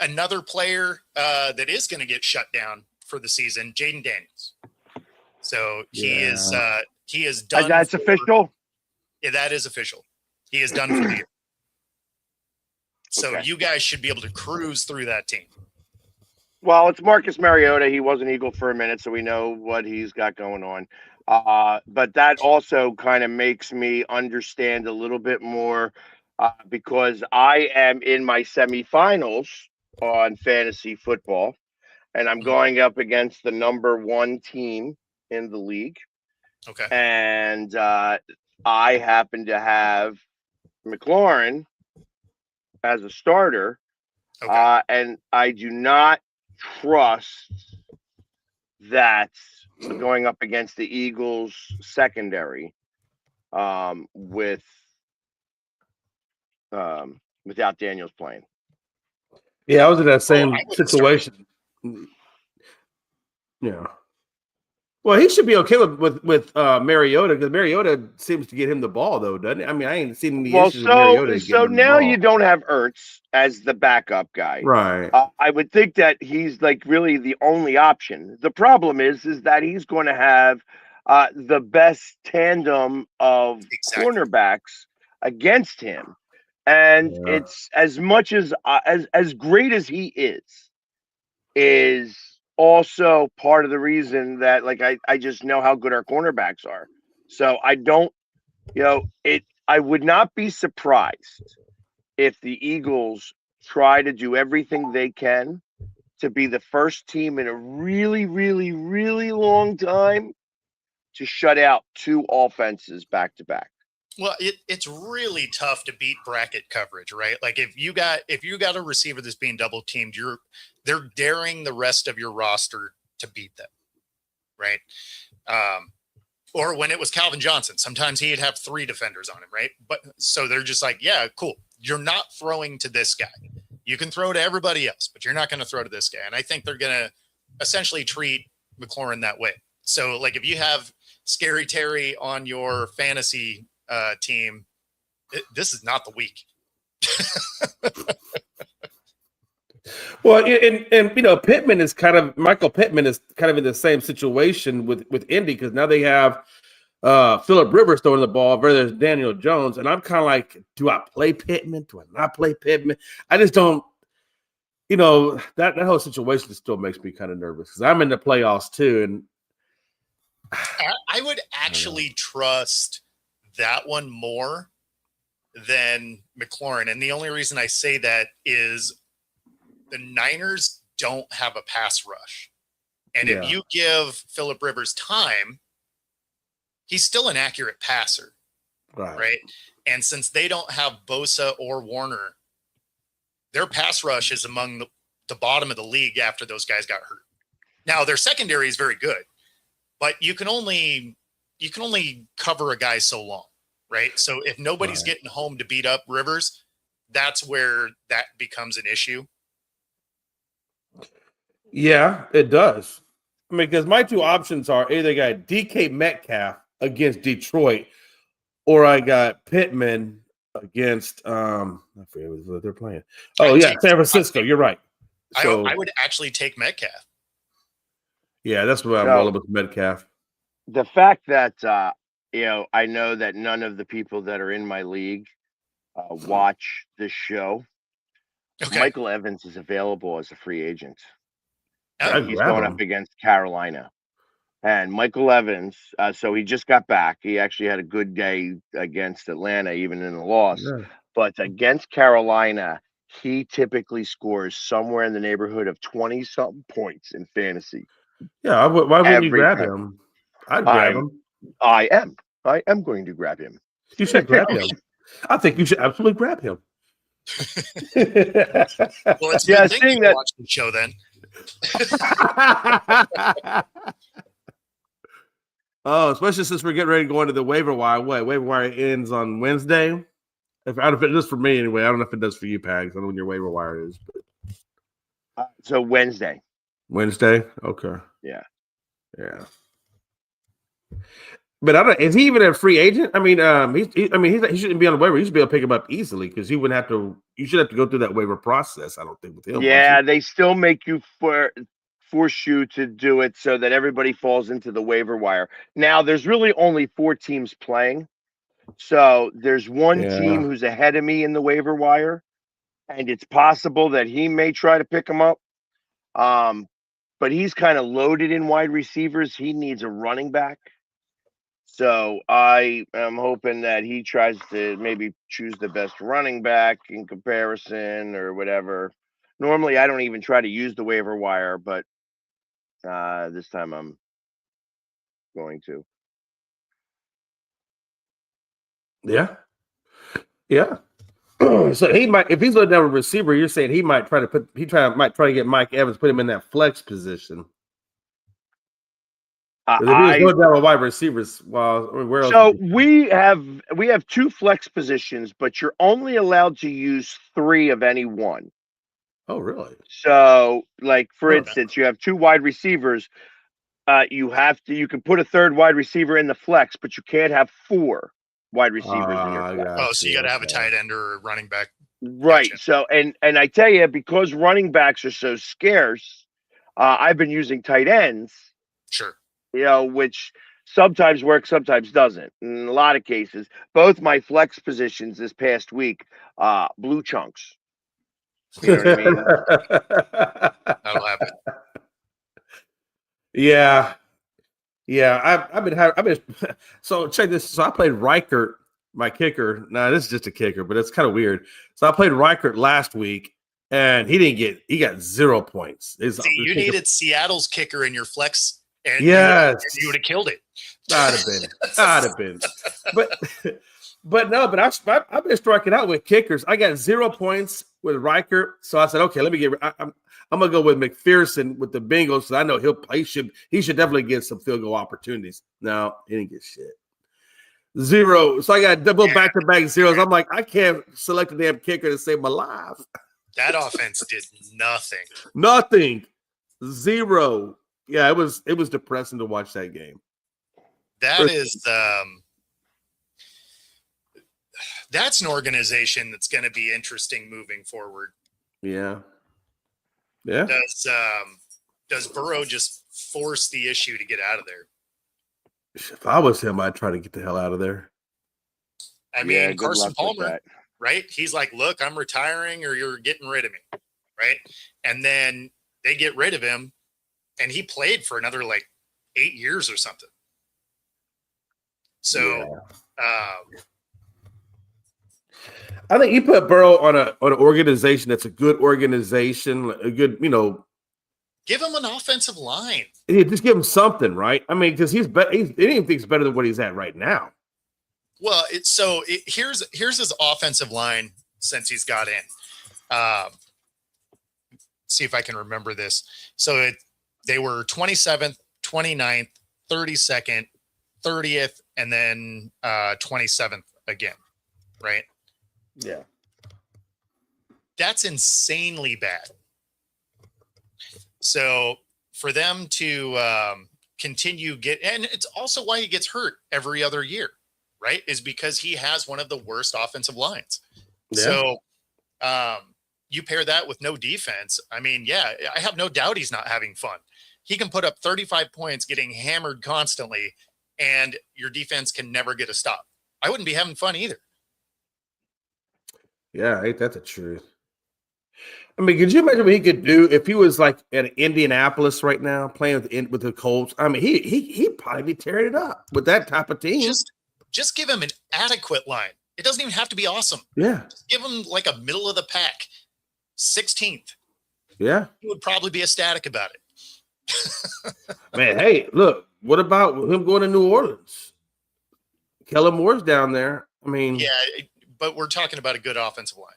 another player that is going to get shut down for the season, Jaden Daniels. So he is done. That's official. Yeah, that is official. He is done for the year. So you guys should be able to cruise through that team. Well, it's Marcus Mariota. He was an Eagle for a minute, so we know what he's got going on. But that also kind of makes me understand a little bit more because I am in my semifinals on fantasy football, and I'm going up against the number 1 team in the league. Okay. And I happen to have McLaurin as a starter, Okay. and I do not trust that going up against the Eagles secondary without Daniels playing. Yeah, I was in that same I wouldn't start him. situation. Yeah. Well, he should be okay with Mariota because Mariota seems to get him the ball though, doesn't he? I mean, I ain't seen any Well, issues with Mariota so getting him the now ball. you don't have Ertz as the backup guy. Right. I would think that he's like really the only option. The problem is that he's going to have the best tandem of Exactly. cornerbacks against him, and Yeah. it's as much as great as he is also part of the reason that like I just know how good our cornerbacks are. So I don't, I would not be surprised if the Eagles try to do everything they can to be the first team in a really, really, really long time to shut out 2 offenses back to back. Well, it's really tough to beat bracket coverage, right? Like if you got a receiver that's being double teamed, they're daring the rest of your roster to beat them, right? Or when it was Calvin Johnson, sometimes he'd have 3 defenders on him, right? But so they're just like, yeah, cool. You're not throwing to this guy. You can throw to everybody else, but you're not going to throw to this guy. And I think they're going to essentially treat McLaurin that way. So like if you have Scary Terry on your fantasy team, this is not the week. Well, and Pittman is Michael Pittman is kind of in the same situation with Indy because now they have Phillip Rivers throwing the ball versus Daniel Jones, and I'm kind of like, do I play Pittman? Do I not play Pittman? I just don't. That whole situation still makes me kind of nervous because I'm in the playoffs too, and I would actually trust that one more than McLaurin, and the only reason I say that is the Niners don't have a pass rush. And if you give Phillip Rivers time, he's still an accurate passer. Right. And since they don't have Bosa or Warner, their pass rush is among the bottom of the league after those guys got hurt. Now their secondary is very good, but you can only cover a guy so long. Right. So if nobody's getting home to beat up Rivers, that's where that becomes an issue. Yeah, it does. I mean, because my 2 options are either I got DK Metcalf against Detroit, or I got Pittman against I forget what they're playing. Oh yeah, San Francisco. You're right. So I would actually take Metcalf. Yeah, that's what I'm rolling with Metcalf. The fact that I know that none of the people that are in my league watch this show. Okay. Michael Evans is available as a free agent. He's going up against Carolina. And Michael Evans, so he just got back. He actually had a good day against Atlanta, even in the loss. Yeah. But against Carolina, he typically scores somewhere in the neighborhood of 20-something points in fantasy. Yeah, why wouldn't you grab him? I'd grab him. I am going to grab him. You should grab him. I think you should absolutely grab him. Well, it's seeing that watch the show then. Oh, especially since we're getting ready to go into the waiver wire. Waiver wire ends on Wednesday. If it does for me anyway, I don't know if it does for you, Pags. I don't know when your waiver wire is. But... so Wednesday. Wednesday? Okay. Yeah. But I don't. Is he even a free agent? I mean, he shouldn't be on the waiver. He should be able to pick him up easily because he wouldn't have to. You should have to go through that waiver process. I don't think with him. Yeah, they still make you force you to do it so that everybody falls into the waiver wire. Now, there's really only 4 teams playing, so there's one team who's ahead of me in the waiver wire, and it's possible that he may try to pick him up. But he's kind of loaded in wide receivers. He needs a running back. So I am hoping that he tries to maybe choose the best running back in comparison or whatever. Normally, I don't even try to use the waiver wire, but this time I'm going to. Yeah. Yeah. So he might, if he's looking down a receiver, you're saying he might try to get Mike Evans, put him in that flex position. If he's going down with wide receivers, where else? So we have 2 flex positions, but you're only allowed to use 3 of any one. Oh, really? So, like for instance, you have 2 wide receivers. You can put a third wide receiver in the flex, but you can't have 4 wide receivers in your flex. So you got to have a tight end or a running back. Right. Gotcha. So, and I tell you, because running backs are so scarce, I've been using tight ends. Sure. Which sometimes works, sometimes doesn't. In a lot of cases, both my flex positions this past week, blue chunks. You know what I mean? That'll happen. Yeah. I've been so check this. So I played Reichert, my kicker. Now this is just a kicker, but it's kind of weird. So I played Reichert last week, and he got 0 points. You needed Seattle's kicker in your flex, and yes, you would have killed it. I'd have been. But I've been striking out with kickers. I got 0 points with Reichert, so I said, okay, let me get. I'm gonna go with McPherson with the Bengals. So I know he should definitely get some field goal opportunities. No, he didn't get shit. 0. So I got double back-to-back zeros. I'm like, I can't select a damn kicker to save my life. That offense did nothing. Nothing. 0. Yeah, it was depressing to watch that game. That's an organization that's going to be interesting moving forward. Yeah. Yeah. Does Burrow just force the issue to get out of there? If I was him, I'd try to get the hell out of there. I mean, Carson Palmer, right? He's like, look, I'm retiring or you're getting rid of me, right? And then they get rid of him, and he played for another 8 years or something. So I think you put Burrow on an organization that's a good organization, a good, give him an offensive line. Yeah, just give him something, right? I mean, because anything thinks better than what he's at right now. Well, here's his offensive line since he's got in. See if I can remember this. So they were 27th, 29th, 32nd, 30th, and then 27th again, right? Yeah. That's insanely bad. So for them to continue and it's also why he gets hurt every other year, right? Is because he has one of the worst offensive lines. Yeah. So you pair that with no defense. I mean, I have no doubt he's not having fun. He can put up 35 points getting hammered constantly, and your defense can never get a stop. I wouldn't be having fun either. Yeah, ain't that the truth? I mean, could you imagine what he could do if he was like at Indianapolis right now playing with the Colts? I mean, he'd probably be tearing it up with that type of team. Just give him an adequate line. It doesn't even have to be awesome. Yeah. Just give him like a middle of the pack, 16th. Yeah. He would probably be ecstatic about it. Man, hey, look, what about him going to New Orleans? Kellen Moore's down there. I mean, yeah, but we're talking about a good offensive line.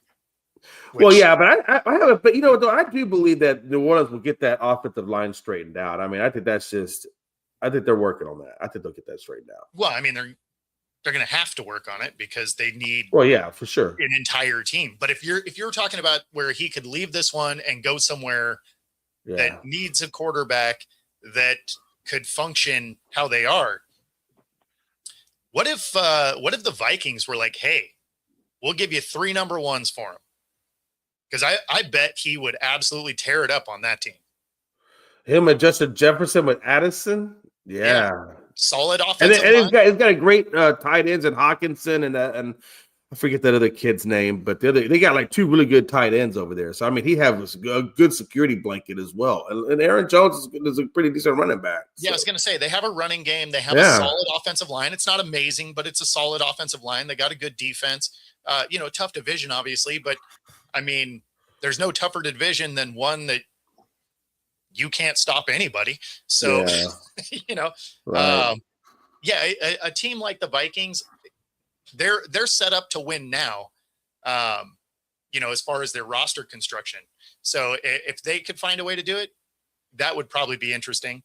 Well, yeah, but I haven't. But though I do believe that New Orleans will get that offensive line straightened out. I mean, I think they're working on that. I think they'll get that straightened out. Well, I mean, they're going to have to work on it because they need. Well, yeah, for sure, an entire team. But if you're talking about where he could leave this one and go somewhere that needs a quarterback that could function how they are, what if the Vikings were like, hey, we'll give you 3 number ones for him? Because I bet he would absolutely tear it up on that team. Him and Justin Jefferson with Addison? Yeah. Solid offensive line. He's got a great tight ends in Hawkinson and I forget that other kid's name, but they got like 2 really good tight ends over there. So, I mean, he has a good security blanket as well. And Aaron Jones is a pretty decent running back. Yeah, I was going to say, they have a running game. They have a solid offensive line. It's not amazing, but it's a solid offensive line. They got a good defense. Tough division, obviously, but I mean, there's no tougher division than one that you can't stop anybody. So, Right. a team like the Vikings, they're set up to win now. As far as their roster construction. So if they could find a way to do it, that would probably be interesting.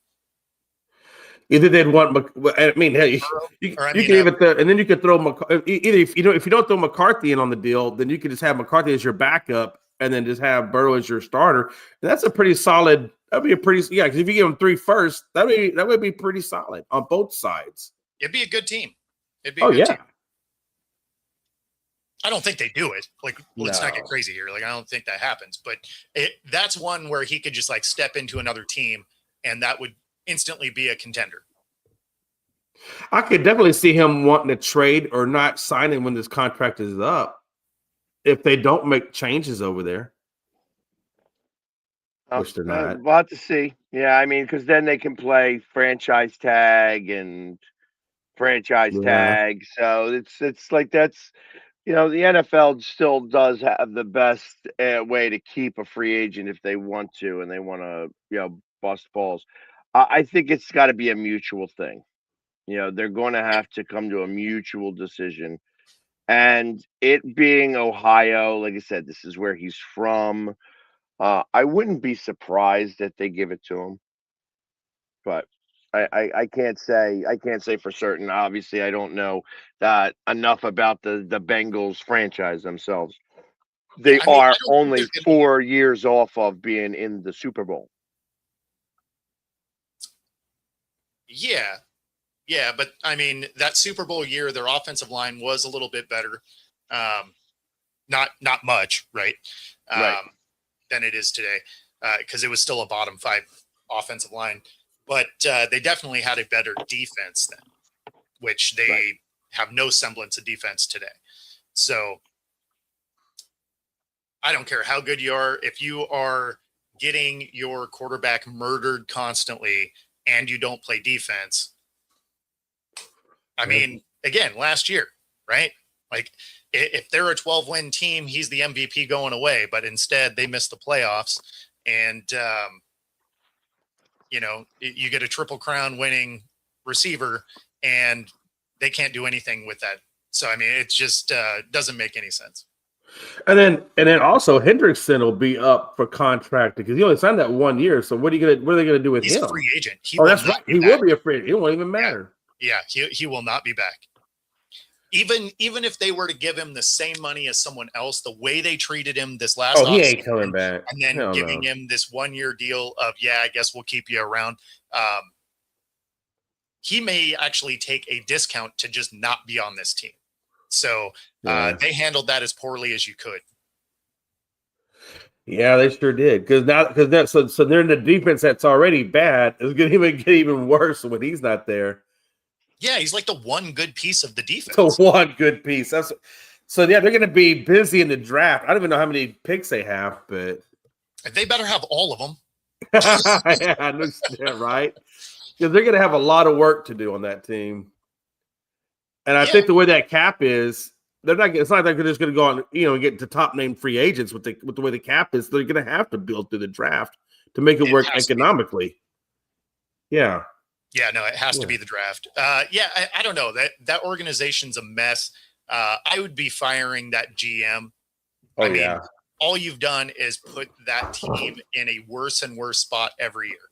Either they'd want, I mean, hey, you can even and then you could throw either if you don't throw McCarthy in on the deal, then you could just have McCarthy as your backup and then just have Burrow as your starter. And that's a pretty solid. That'd be a pretty because if you give him 3 first, that would be pretty solid on both sides. It'd be a good team. It'd be a good team. I don't think they do it. Like, let's not get crazy here. Like, I don't think that happens. But that's one where he could just like step into another team, and that would instantly be a contender. I could definitely see him wanting to trade or not signing when this contract is up if they don't make changes over there. Which they're not. We'll have to see. Yeah, I mean, because then they can play franchise tag and franchise tag. So it's like that's. The NFL still does have the best way to keep a free agent if they want to, and they want to, bust balls. I think it's got to be a mutual thing. They're going to have to come to a mutual decision. And it being Ohio, like I said, this is where he's from. I wouldn't be surprised that they give it to him. But I can't say for certain. Obviously, I don't know that enough about the Bengals franchise themselves. They are only 4 years off of being in the Super Bowl. Yeah, but I mean that Super Bowl year, their offensive line was a little bit better, not much, right? Than it is today, because it was still a bottom 5 offensive line. But they definitely had a better defense then, which they have no semblance of defense today. So I don't care how good you are. If you are getting your quarterback murdered constantly and you don't play defense, I mean, again, last year, right? Like if they're a 12-win team, he's the MVP going away. But instead, they missed the playoffs. And you get a Triple Crown winning receiver and they can't do anything with that. So, I mean, it just doesn't make any sense. And then also Hendrickson will be up for contract because he only signed that 1 year. So what are they going to do with him? He's a free agent. That's right. He will be a free agent. It won't even matter. Yeah. He will not be back. Even if they were to give him the same money as someone else, the way they treated him this last he ain't coming back. And then giving him this 1 year deal of, I guess we'll keep you around. He may actually take a discount to just not be on this team. So they handled that as poorly as you could. Yeah, they sure did. So they're in the defense that's already bad. It's going to get even worse when he's not there. Yeah, he's like the one good piece of the defense. The one good piece. They're going to be busy in the draft. I don't even know how many picks they have, but they better have all of them. Yeah, right. Because they're going to have a lot of work to do on that team. And I think the way that cap is, they're not. It's not like they're just going to go on, and get to top name free agents with the way the cap is. They're going to have to build through the draft to make it work economically. Yeah. Yeah, no, it has to be the draft. I don't know. That organization's a mess. I would be firing that GM. I mean, all you've done is put that team in a worse and worse spot every year.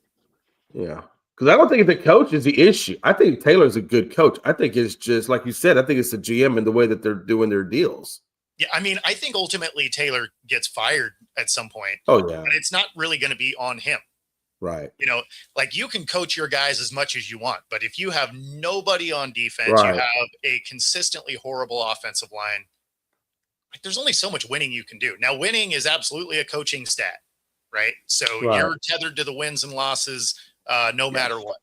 Yeah. Because I don't think the coach is the issue. I think Taylor's a good coach. I think it's just, like you said, I think it's the GM and the way that they're doing their deals. Yeah, I mean, I think ultimately Taylor gets fired at some point. Oh, yeah. But it's not really going to be on him. Like you can coach your guys as much as you want, but if you have nobody on defense, you have a consistently horrible offensive line, there's only so much winning you can do. Now, winning is absolutely a coaching stat, right? So you're tethered to the wins and losses no matter what.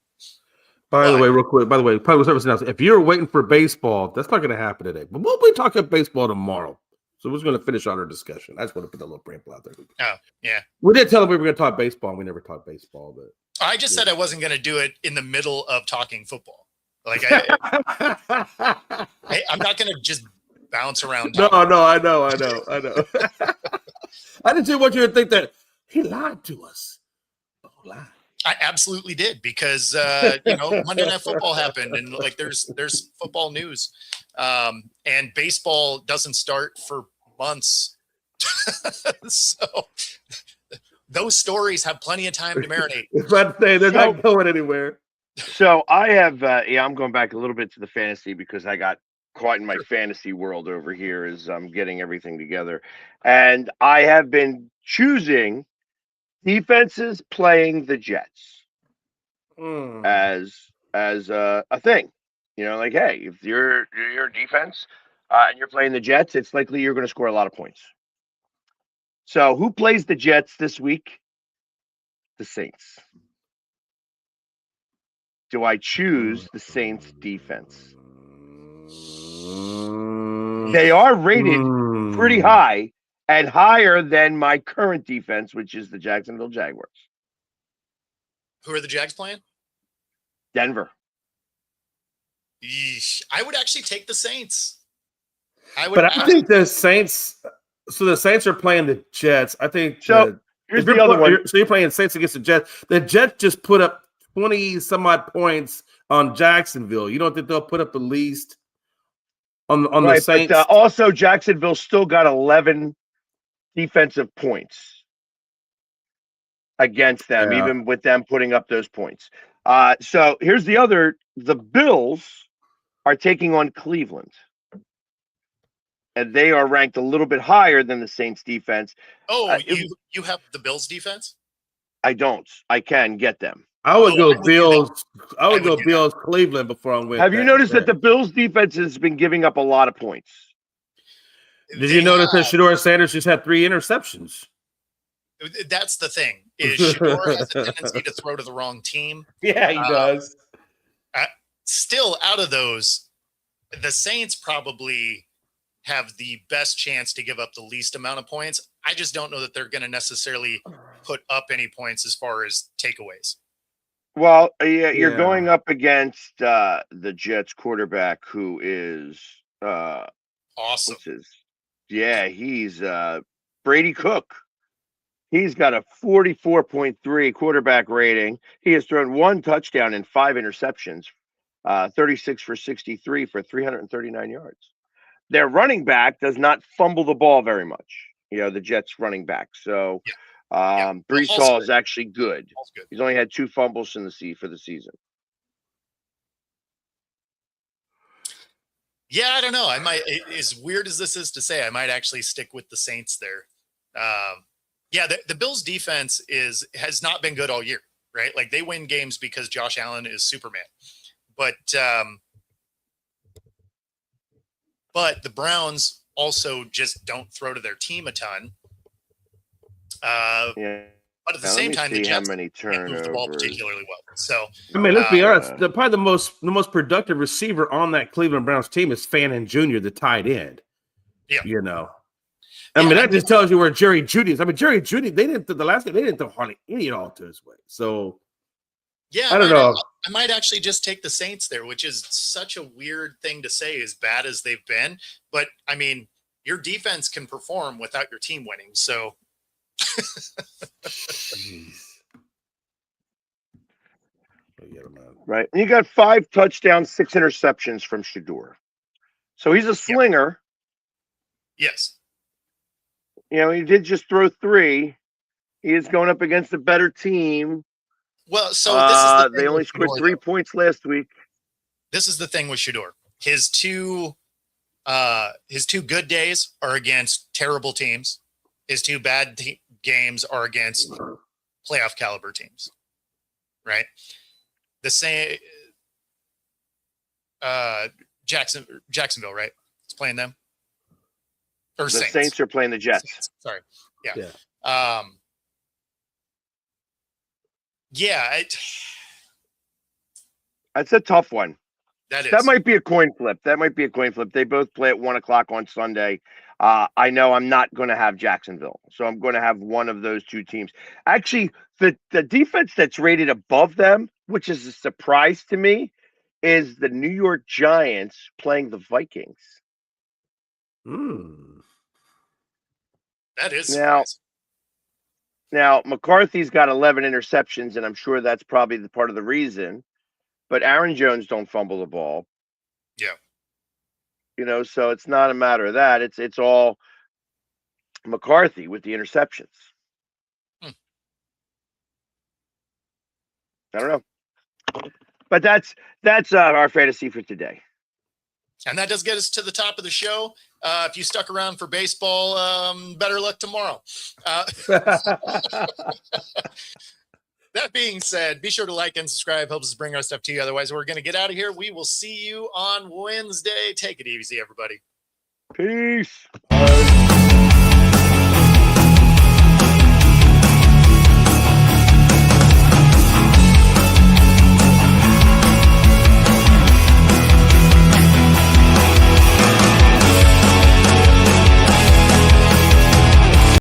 By the way, real quick, public service announcement. If you're waiting for baseball, that's not going to happen today. But we'll be talking baseball tomorrow. So we're just going to finish on our discussion. I just want to put a little preamble out there. Oh, yeah. We did tell them we were going to talk baseball, and we never talked baseball. But I just said I wasn't going to do it in the middle of talking football. Like I'm not going to just bounce around. No, I know. I just want you to think that he lied to us. Oh, lie. I absolutely did because Monday Night Football happened and like there's football news, and baseball doesn't start for months, so those stories have plenty of time to marinate. I was about to say they're not going anywhere. So I have, I'm going back a little bit to the fantasy because I got caught in my fantasy world over here as I'm getting everything together, and I have been choosing defenses playing the Jets as a thing. Like, hey, if you're defense and you're playing the Jets, it's likely you're going to score a lot of points. So who plays the Jets this week? The Saints. Do I choose the Saints defense? They are rated pretty high and higher than my current defense, which is the Jacksonville Jaguars. Who are the Jags playing? Denver. Yeesh. I would actually take the Saints. I think the Saints. So the Saints are playing the Jets. I think. So here's the other one. So you're playing Saints against the Jets. The Jets just put up 20 some odd points on Jacksonville. You don't think they'll put up the least on the Saints? But also Jacksonville still got 11 defensive points against them, even with them putting up those points. So here's the Bills are taking on Cleveland. And they are ranked a little bit higher than the Saints defense. Oh, you have the Bills defense? I don't. I can get them. I would go Bills. I would go Bills Cleveland before I'm with. Have you noticed that the Bills defense has been giving up a lot of points? Did you notice that Shedeur Sanders just had 3 interceptions? That's the thing. Is Shedeur has a tendency to throw to the wrong team. Yeah, he does. Still, out of those, the Saints probably have the best chance to give up the least amount of points. I just don't know that they're going to necessarily put up any points as far as takeaways. Well, you're going up against the Jets quarterback who is awesome. He's Brady Cook. He's got a 44.3 quarterback rating. He has thrown 1 touchdown and 5 interceptions, 36 for 63 for 339 yards. Their running back does not fumble the ball very much. The Jets running back. So Breece Hall is actually good. He's only had 2 fumbles for the season. Yeah, I don't know. I might, as weird as this is to say, I might actually stick with the Saints there. The Bills defense has not been good all year, right? Like they win games because Josh Allen is Superman. But the Browns also just don't throw to their team a ton. But at the same time, the Jets can't move the ball particularly well. So I mean, let's be honest. Probably the most productive receiver on that Cleveland Browns team is Fannin Jr., the tight end. Yeah, I mean, that just tells you where Jerry Jeudy is. I mean, Jerry Jeudy, they didn't throw hardly any at all to his way. So yeah, I don't know. I might actually just take the Saints there, which is such a weird thing to say, as bad as they've been. But I mean, your defense can perform without your team winning. So. Right. And you got 5 touchdowns, 6 interceptions from Shedeur. So he's a slinger. Yes. He did just throw 3. He is going up against a better team. Well, so this is they only scored 3 points last week. This is the thing with Shedeur. His two good days are against terrible teams. His 2 bad games are against playoff caliber teams, right? The same Jacksonville, right? It's playing them. Or the Saints. Saints are playing the Jets. Saints. Sorry. Yeah. It's a tough one. That might be a coin flip. They both play at 1:00 on Sunday. I know I'm not going to have Jacksonville, so I'm going to have one of those 2 teams. Actually, the defense that's rated above them, which is a surprise to me, is the New York Giants playing the Vikings. That is Now- surprising. Now, McCarthy's got 11 interceptions, and I'm sure that's probably the part of the reason. But Aaron Jones don't fumble the ball. Yeah. So it's not a matter of that. It's all McCarthy with the interceptions. Hmm. I don't know. But that's our fantasy for today. And that does get us to the top of the show. If you stuck around for baseball, better luck tomorrow. That being said, be sure to like and subscribe. Helps us bring our stuff to you. Otherwise, we're going to get out of here. We will see you on Wednesday. Take it easy, everybody. Peace.